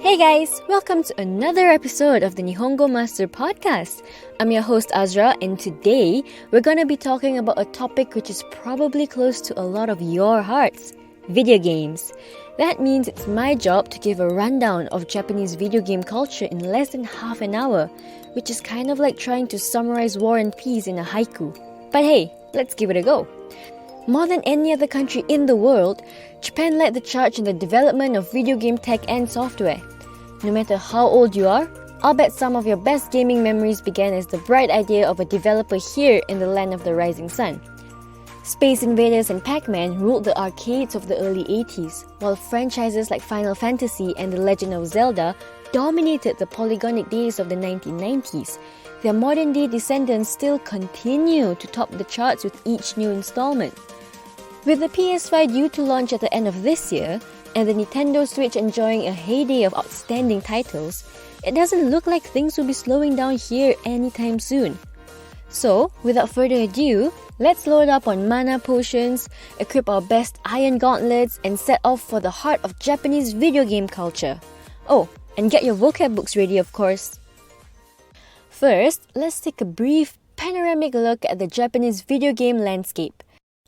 Hey guys, welcome to another episode of the Nihongo Master podcast. I'm your host Azra, and today we're going to be talking about a topic which is probably close to a lot of your hearts: video games. That means it's my job to give a rundown of Japanese video game culture in less than half an hour, which is kind of like trying to summarize War and Peace in a haiku. But hey, let's give it a go. More than any other country in the world, Japan led the charge in the development of video game tech and software. No matter how old you are, I'll bet some of your best gaming memories began as the bright idea of a developer here in the land of the rising sun. Space Invaders and Pac-Man ruled the arcades of the early 80s, while franchises like Final Fantasy and The Legend of Zelda dominated the polygonic days of the 1990s. Their modern-day descendants still continue to top the charts with each new installment. With the PS5 due to launch at the end of this year, and the Nintendo Switch enjoying a heyday of outstanding titles, it doesn't look like things will be slowing down here anytime soon. So, without further ado, let's load up on mana potions, equip our best iron gauntlets, and set off for the heart of Japanese video game culture. Oh, and get your vocab books ready, of course. First, let's take a brief panoramic look at the Japanese video game landscape.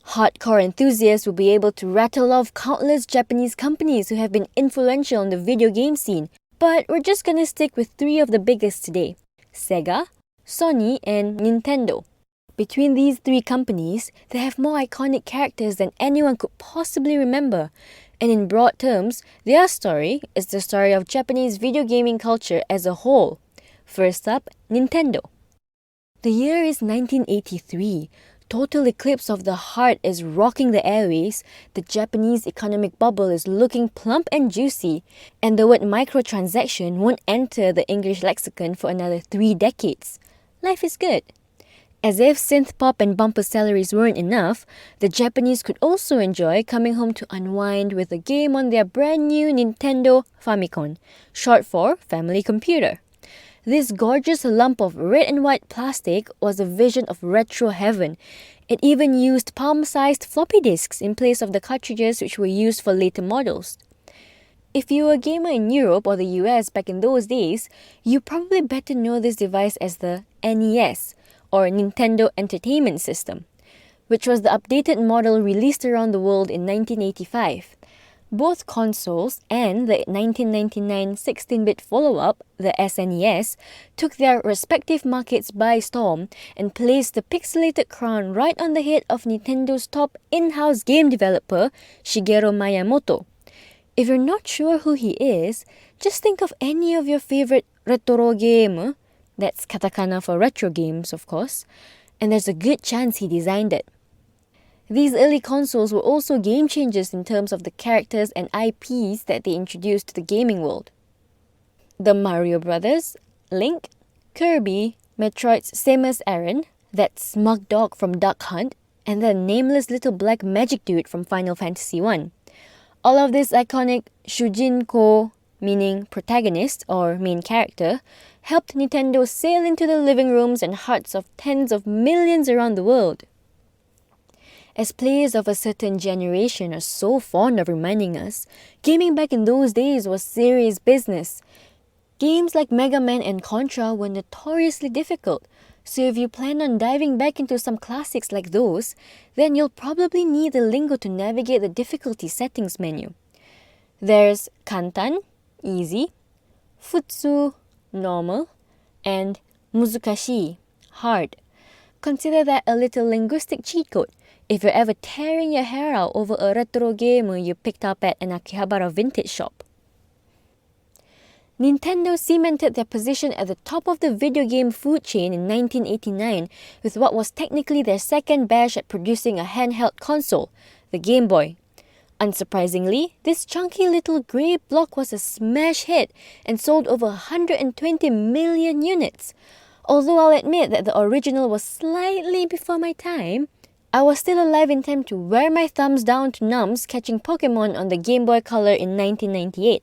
Hardcore enthusiasts will be able to rattle off countless Japanese companies who have been influential in the video game scene, but we're just gonna stick with three of the biggest today: Sega, Sony, and Nintendo. Between these three companies, they have more iconic characters than anyone could possibly remember, and in broad terms, their story is the story of Japanese video gaming culture as a whole. First up, Nintendo. The year is 1983. Total eclipse of the heart is rocking the airways, the Japanese economic bubble is looking plump and juicy, and the word microtransaction won't enter the English lexicon for another 3 decades. Life is good. As if synth pop and bumper salaries weren't enough, the Japanese could also enjoy coming home to unwind with a game on their brand new Nintendo Famicom, short for Family Computer. This gorgeous lump of red and white plastic was a vision of retro heaven. It even used palm-sized floppy disks in place of the cartridges which were used for later models. If you were a gamer in Europe or the US back in those days, you probably better know this device as the NES, or Nintendo Entertainment System, which was the updated model released around the world in 1985. Both consoles and the 1999 16-bit follow-up, the SNES, took their respective markets by storm and placed the pixelated crown right on the head of Nintendo's top in-house game developer, Shigeru Miyamoto. If you're not sure who he is, just think of any of your favorite retro game, that's katakana for retro games, of course, and there's a good chance he designed it. These early consoles were also game changers in terms of the characters and IPs that they introduced to the gaming world. The Mario Brothers, Link, Kirby, Metroid's Samus Aran, that smug dog from Duck Hunt, and the nameless little black magic dude from Final Fantasy I. All of this iconic Shujinko, meaning protagonist or main character, helped Nintendo sail into the living rooms and hearts of tens of millions around the world. As players of a certain generation are so fond of reminding us, gaming back in those days was serious business. Games like Mega Man and Contra were notoriously difficult, so if you plan on diving back into some classics like those, then you'll probably need the lingo to navigate the difficulty settings menu. There's Kantan, easy, Futsu, normal, and Muzukashi, hard. Consider that a little linguistic cheat code if you're ever tearing your hair out over a retro game you picked up at an Akihabara vintage shop. Nintendo cemented their position at the top of the video game food chain in 1989 with what was technically their second bash at producing a handheld console, the Game Boy. Unsurprisingly, this chunky little grey block was a smash hit and sold over 120 million units. Although I'll admit that the original was slightly before my time, I was still alive in time to wear my thumbs down to numbs catching Pokemon on the Game Boy Color in 1998.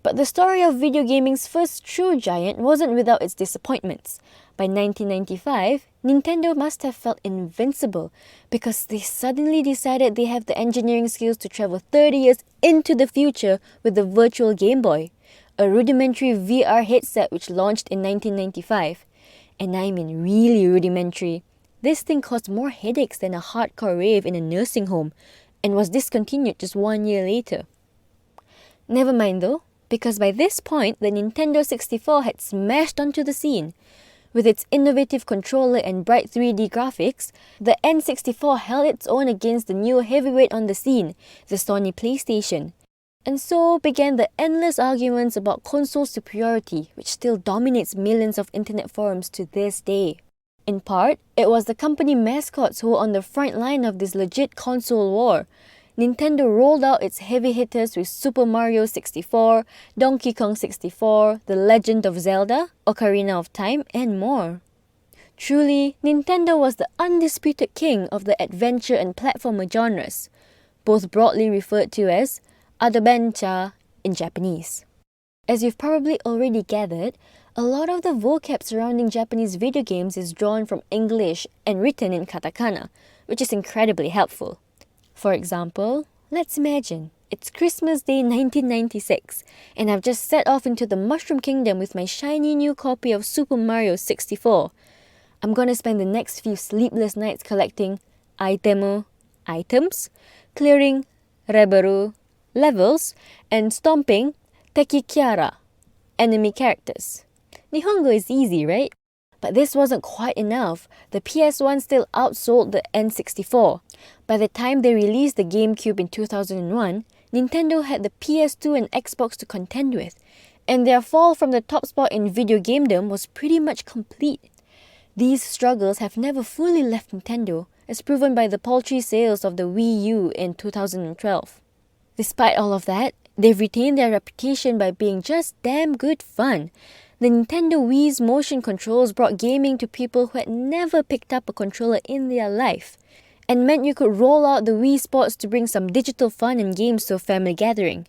But the story of video gaming's first true giant wasn't without its disappointments. By 1995, Nintendo must have felt invincible because they suddenly decided they have the engineering skills to travel 30 years into the future with the Virtual Game Boy, a rudimentary VR headset which launched in 1995. And I mean really rudimentary. This thing caused more headaches than a hardcore rave in a nursing home and was discontinued just 1 year later. Never mind though, because by this point the Nintendo 64 had smashed onto the scene. With its innovative controller and bright 3D graphics, the N64 held its own against the new heavyweight on the scene, the Sony PlayStation. And so began the endless arguments about console superiority, which still dominates millions of internet forums to this day. In part, it was the company mascots who were on the front line of this legit console war. Nintendo rolled out its heavy hitters with Super Mario 64, Donkey Kong 64, The Legend of Zelda, Ocarina of Time, and more. Truly, Nintendo was the undisputed king of the adventure and platformer genres, both broadly referred to as adventure in Japanese. As you've probably already gathered, a lot of the vocab surrounding Japanese video games is drawn from English and written in katakana, which is incredibly helpful. For example, let's imagine it's Christmas Day 1996 and I've just set off into the Mushroom Kingdom with my shiny new copy of Super Mario 64. I'm gonna spend the next few sleepless nights collecting items, clearing levels, and stomping tekikyara, enemy characters. Nihongo is easy, right? But this wasn't quite enough. The PS1 still outsold the N64. By the time they released the GameCube in 2001, Nintendo had the PS2 and Xbox to contend with, and their fall from the top spot in video gamedom was pretty much complete. These struggles have never fully left Nintendo, as proven by the paltry sales of the Wii U in 2012. Despite all of that, they've retained their reputation by being just damn good fun. The Nintendo Wii's motion controls brought gaming to people who had never picked up a controller in their life, and meant you could roll out the Wii Sports to bring some digital fun and games to a family gathering.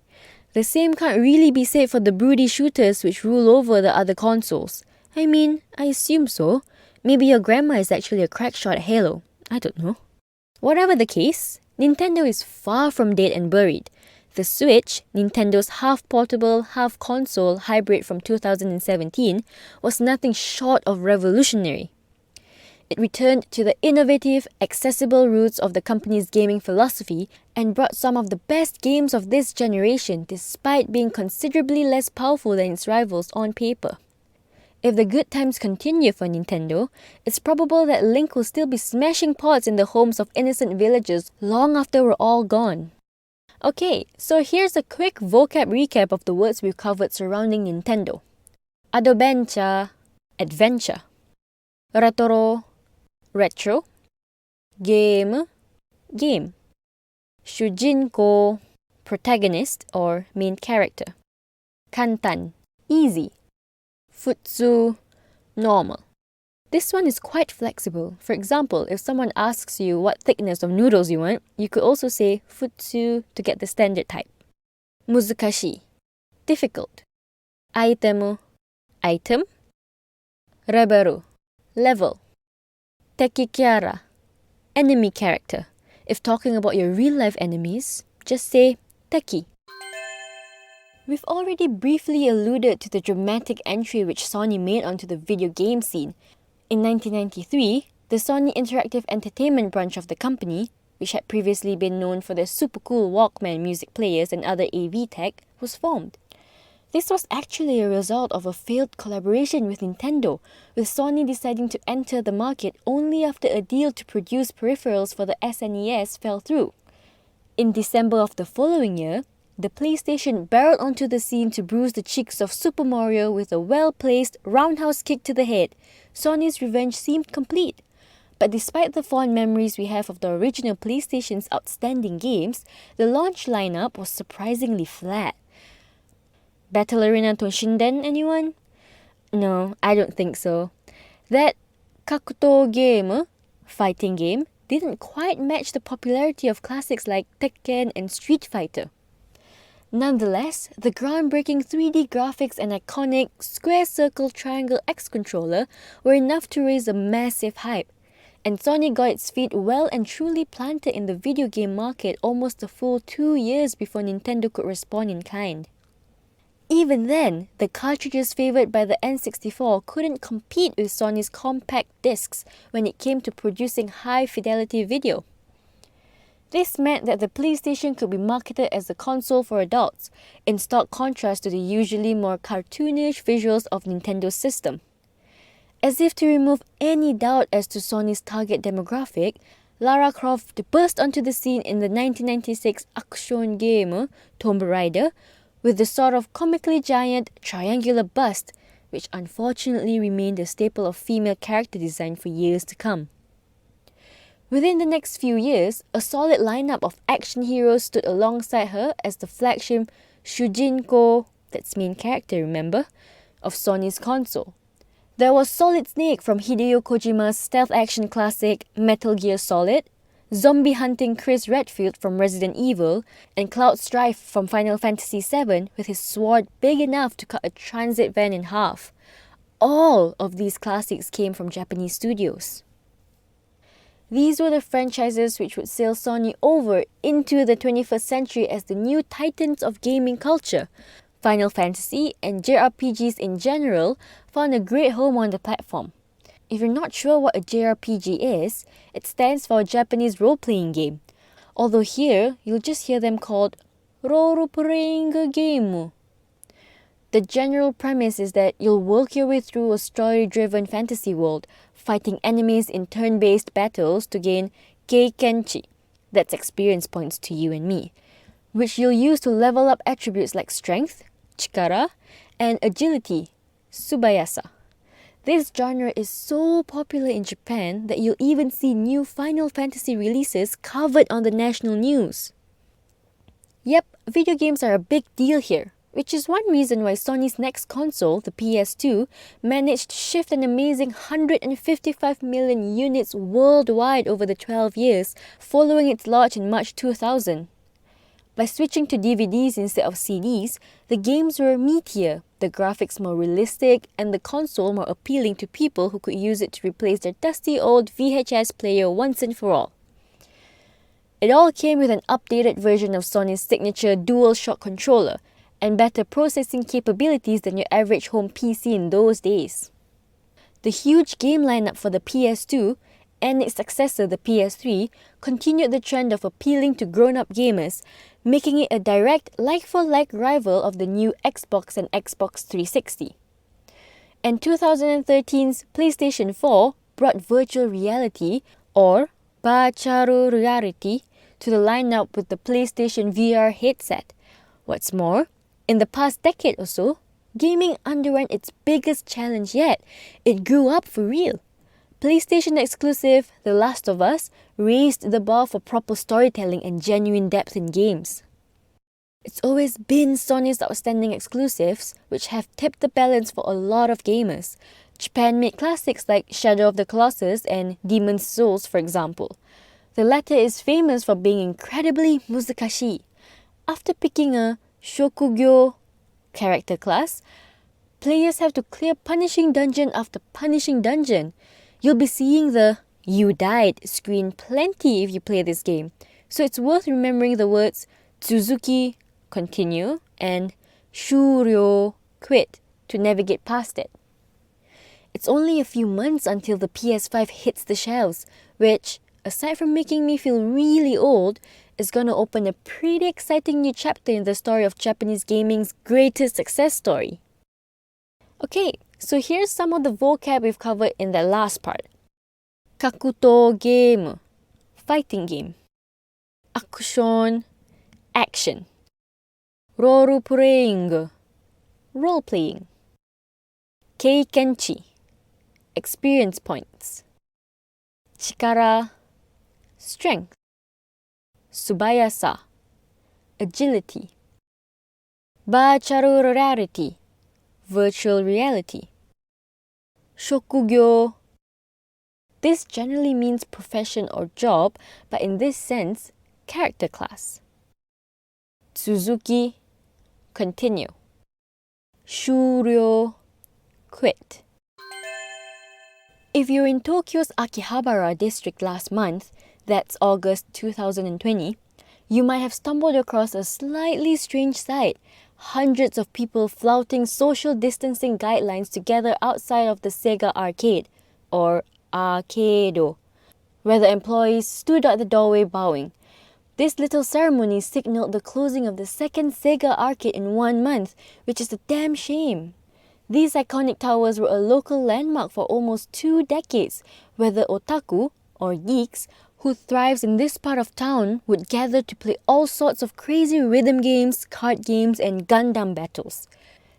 The same can't really be said for the broody shooters which rule over the other consoles. I mean, I assume so. Maybe your grandma is actually a crack shot at Halo. I don't know. Whatever the case, Nintendo is far from dead and buried. The Switch, Nintendo's half-portable, half-console hybrid from 2017, was nothing short of revolutionary. It returned to the innovative, accessible roots of the company's gaming philosophy and brought some of the best games of this generation despite being considerably less powerful than its rivals on paper. If the good times continue for Nintendo, it's probable that Link will still be smashing pots in the homes of innocent villagers long after we're all gone. Okay, so here's a quick vocab recap of the words we've covered surrounding Nintendo. Adventure, adventure. Retro. Game, Shujinko, protagonist or main character. Kantan, easy. Futsu, normal. This one is quite flexible. For example, if someone asks you what thickness of noodles you want, you could also say futsu to get the standard type. Muzukashi, difficult. Item, Reberu, level. Tekikyara, enemy character. If talking about your real-life enemies, just say Teki. We've already briefly alluded to the dramatic entry which Sony made onto the video game scene. In 1993, the Sony Interactive Entertainment branch of the company, which had previously been known for their super cool Walkman music players and other AV tech, was formed. This was actually a result of a failed collaboration with Nintendo, with Sony deciding to enter the market only after a deal to produce peripherals for the SNES fell through. In December of the following year, the PlayStation barreled onto the scene to bruise the cheeks of Super Mario with a well-placed roundhouse kick to the head. Sony's revenge seemed complete. But despite the fond memories we have of the original PlayStation's outstanding games, the launch lineup was surprisingly flat. Battle Arena Toshinden, anyone? No, I don't think so. That Kakuto game, fighting game, didn't quite match the popularity of classics like Tekken and Street Fighter. Nonetheless, the groundbreaking 3D graphics and iconic square circle triangle X controller were enough to raise a massive hype, and Sony got its feet well and truly planted in the video game market almost a full 2 years before Nintendo could respond in kind. Even then, the cartridges favoured by the N64 couldn't compete with Sony's compact discs when it came to producing high-fidelity video. This meant that the PlayStation could be marketed as a console for adults, in stark contrast to the usually more cartoonish visuals of Nintendo's system. As if to remove any doubt as to Sony's target demographic, Lara Croft burst onto the scene in the 1996 action game Tomba Rider with the sort of comically giant triangular bust, which unfortunately remained a staple of female character design for years to come. Within the next few years, a solid lineup of action heroes stood alongside her as the flagship Shujinko, that's main character, remember, of Sony's console. There was Solid Snake from Hideo Kojima's stealth action classic Metal Gear Solid, zombie hunting Chris Redfield from Resident Evil, and Cloud Strife from Final Fantasy VII with his sword big enough to cut a transit van in half. All of these classics came from Japanese studios. These were the franchises which would sail Sony over into the 21st century as the new titans of gaming culture. Final Fantasy and JRPGs in general found a great home on the platform. If you're not sure what a Jrpg is, it stands for Japanese role-playing game, although here you'll just hear them called role-playing game. The general premise is that you'll work your way through a story-driven fantasy world, fighting enemies in turn-based battles to gain keikenchi, that's experience points to you and me, which you'll use to level up attributes like strength, chikara, and agility, subayasa. This genre is so popular in Japan that you'll even see new Final Fantasy releases covered on the national news. Yep, video games are a big deal here, which is one reason why Sony's next console, the PS2, managed to shift an amazing 155 million units worldwide over the 12 years following its launch in March 2000. By switching to DVDs instead of CDs, the games were meatier, the graphics more realistic, and the console more appealing to people who could use it to replace their dusty old VHS player once and for all. It all came with an updated version of Sony's signature DualShock controller and better processing capabilities than your average home PC in those days. The huge game lineup for the PS2 and its successor, the PS3, continued the trend of appealing to grown-up gamers, making it a direct like-for-like rival of the new Xbox and Xbox 360. And 2013's PlayStation 4 brought virtual reality, or virtual reality, to the lineup with the PlayStation VR headset. What's more, in the past decade or so, gaming underwent its biggest challenge yet. It grew up for real. PlayStation exclusive The Last of Us raised the bar for proper storytelling and genuine depth in games. It's always been Sony's outstanding exclusives which have tipped the balance for a lot of gamers. Japan made classics like Shadow of the Colossus and Demon's Souls, for example. The latter is famous for being incredibly muzakashi. After picking a shokugyo character class, players have to clear punishing dungeon after punishing dungeon. You'll be seeing the "you died" screen plenty if you play this game, so it's worth remembering the words Tsuzuki, continue, and Shuryo, quit, to navigate past it. It's only a few months until the PS5 hits the shelves, which, aside from making me feel really old, is going to open a pretty exciting new chapter in the story of Japanese gaming's greatest success story. Okay, so here's some of the vocab we've covered in the last part. Kakuto game, fighting game. Action, action. Role-playing, role-playing. Keikenchi, experience points. Chikara, strength. Subayasa, agility. Virtual reality, virtual reality. Shokugyo. This generally means profession or job, but in this sense, character class. Tsuzuki, continue. Shuryo, quit. If you're in Tokyo's Akihabara district last month, that's August 2020, you might have stumbled across a slightly strange sight. hundreds of people flouting social distancing guidelines to gather outside of the Sega arcade, or arcado, where the employees stood at the doorway bowing. This little ceremony signaled the closing of the second Sega arcade in 1 month, which is a damn shame. These iconic towers were a local landmark for almost 2 decades, where the otaku, or geeks, who thrives in this part of town would gather to play all sorts of crazy rhythm games, card games, and Gundam battles.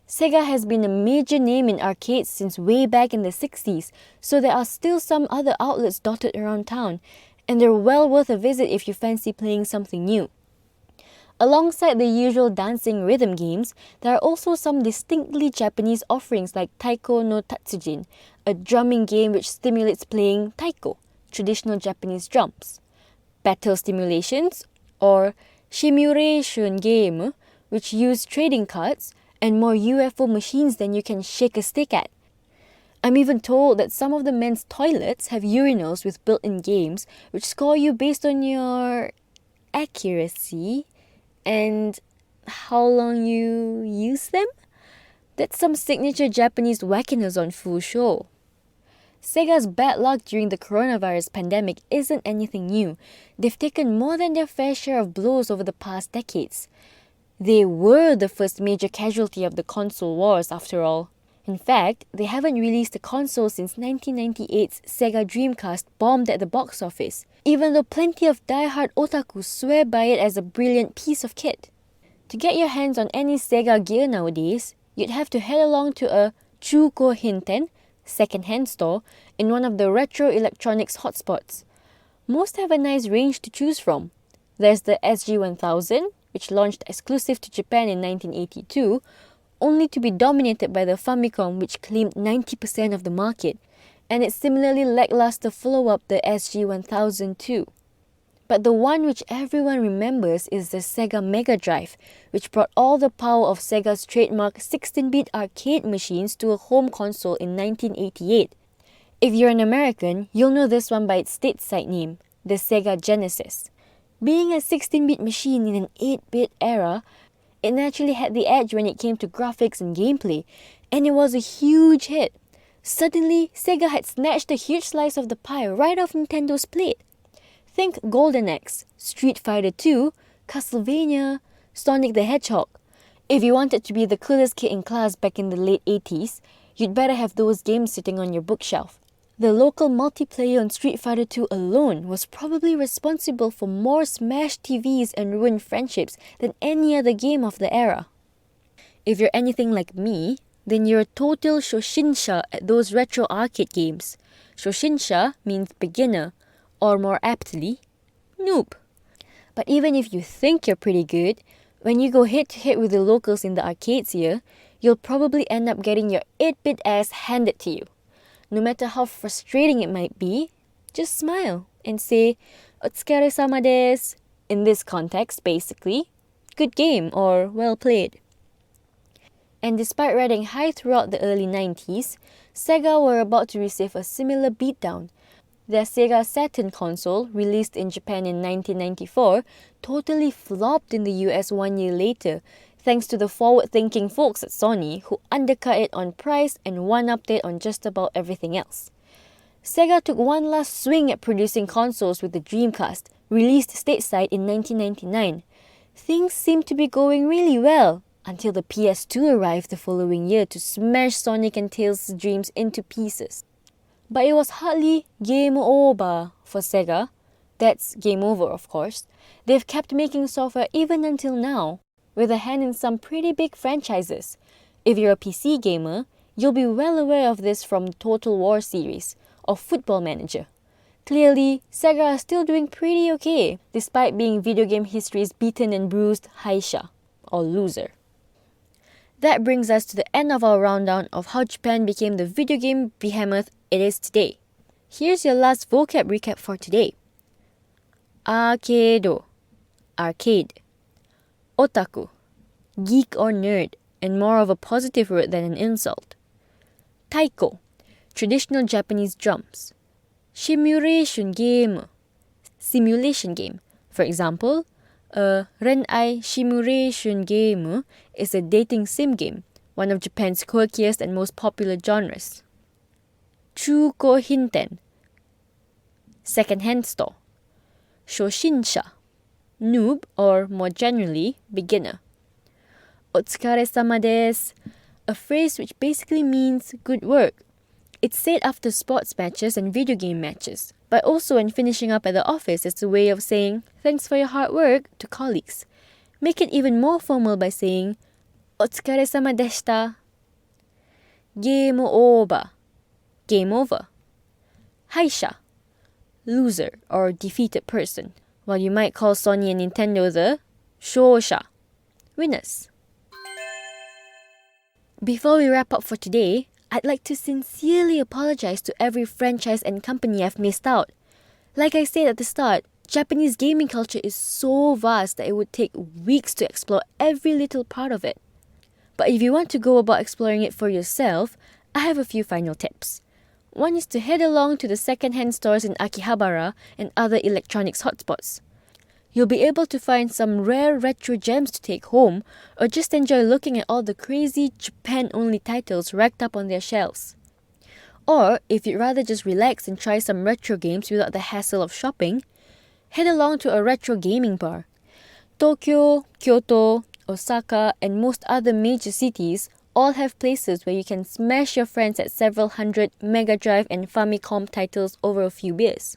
Sega has been a major name in arcades since way back in the 60s, so there are still some other outlets dotted around town, and they're well worth a visit if you fancy playing something new. Alongside the usual dancing rhythm games, there are also some distinctly Japanese offerings like Taiko no Tatsujin, a drumming game which stimulates playing taiko, traditional Japanese drums, battle stimulations, or simulation game, which use trading cards and more UFO machines than you can shake a stick at. I'm even told that some of the men's toilets have urinals with built-in games which score you based on your accuracy and how long you use them. That's some signature Japanese wackiness on full show. Sega's bad luck during the coronavirus pandemic isn't anything new. They've taken more than their fair share of blows over the past decades. They were the first major casualty of the console wars, after all. In fact, they haven't released a console since 1998's Sega Dreamcast bombed at the box office, even though plenty of die-hard otaku swear by it as a brilliant piece of kit. To get your hands on any Sega gear nowadays, you'd have to head along to a Chuko Hinten, second-hand store, in one of the retro electronics hotspots. Most have a nice range to choose from. There's the SG-1000, which launched exclusive to Japan in 1982, only to be dominated by the Famicom, which claimed 90% of the market, and its similarly lackluster follow-up, the SG-1002. But the one which everyone remembers is the Sega Mega Drive, which brought all the power of Sega's trademark 16-bit arcade machines to a home console in 1988. If you're an American, you'll know this one by its stateside name, the Sega Genesis. Being a 16-bit machine in an 8-bit era, it naturally had the edge when it came to graphics and gameplay, and it was a huge hit. Suddenly, Sega had snatched a huge slice of the pie right off Nintendo's plate. Think Golden Axe, Street Fighter 2, Castlevania, Sonic the Hedgehog. If you wanted to be the coolest kid in class back in the late 80s, you'd better have those games sitting on your bookshelf. The local multiplayer on Street Fighter 2 alone was probably responsible for more smashed TVs and ruined friendships than any other game of the era. If you're anything like me, then you're a total Shoshinsha at those retro arcade games. Shoshinsha means beginner, or more aptly, noob. But even if you think you're pretty good, when you go head-to-head with the locals in the arcades here, you'll probably end up getting your 8-bit ass handed to you. No matter how frustrating it might be, just smile and say, "Otsukare-sama desu." In this context, basically, good game or well played. And despite riding high throughout the early 90s, Sega were about to receive a similar beatdown. Their Sega Saturn console, released in Japan in 1994, totally flopped in the US 1 year later, thanks to the forward-thinking folks at Sony who undercut it on price and one-upped it on just about everything else. Sega took one last swing at producing consoles with the Dreamcast, released stateside in 1999. Things seemed to be going really well, until the PS2 arrived the following year to smash Sonic and Tails' dreams into pieces. But it was hardly game over for Sega. That's game over, of course. They've kept making software even until now, with a hand in some pretty big franchises. If you're a PC gamer, you'll be well aware of this from Total War series, or Football Manager. Clearly, Sega are still doing pretty okay, despite being video game history's beaten and bruised Haisha, or loser. That brings us to the end of our rundown of how Japan became the video game behemoth it is today. Here's your last vocab recap for today. Arcade, arcade. Otaku, geek or nerd, and more of a positive word than an insult. Taiko, traditional Japanese drums. Simulation game, for example, A Ren'ai Shimurei game is a dating sim game, one of Japan's quirkiest and most popular genres. Chuko Hinten, second-hand store. Shoshinsha, noob or more generally, beginner. Otsukaresama desu, a phrase which basically means good work. It's said after sports matches and video game matches, but also when finishing up at the office as a way of saying thanks for your hard work to colleagues. Make it even more formal by saying Otsukaresama deshita. Game over. Game over. Haisha, loser or defeated person, while you might call Sony and Nintendo the shōsha, winners. Before we wrap up for today, I'd like to sincerely apologize to every franchise and company I've missed out. Like I said at the start, Japanese gaming culture is so vast that it would take weeks to explore every little part of it. But if you want to go about exploring it for yourself, I have a few final tips. One is to head along to the second-hand stores in Akihabara and other electronics hotspots. You'll be able to find some rare retro gems to take home, or just enjoy looking at all the crazy Japan-only titles racked up on their shelves. Or, if you'd rather just relax and try some retro games without the hassle of shopping, head along to a retro gaming bar. Tokyo, Kyoto, Osaka, and most other major cities all have places where you can smash your friends at several hundred Mega Drive and Famicom titles over a few beers.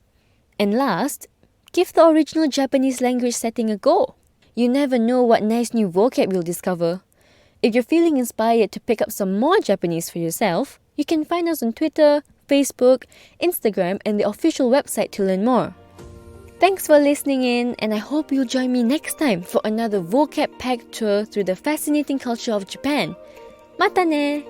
And last, give the original Japanese language setting a go. You never know what nice new vocab you'll discover. If you're feeling inspired to pick up some more Japanese for yourself, you can find us on Twitter, Facebook, Instagram, and the official website to learn more. Thanks for listening in, and I hope you'll join me next time for another vocab-packed tour through the fascinating culture of Japan. Mata ne!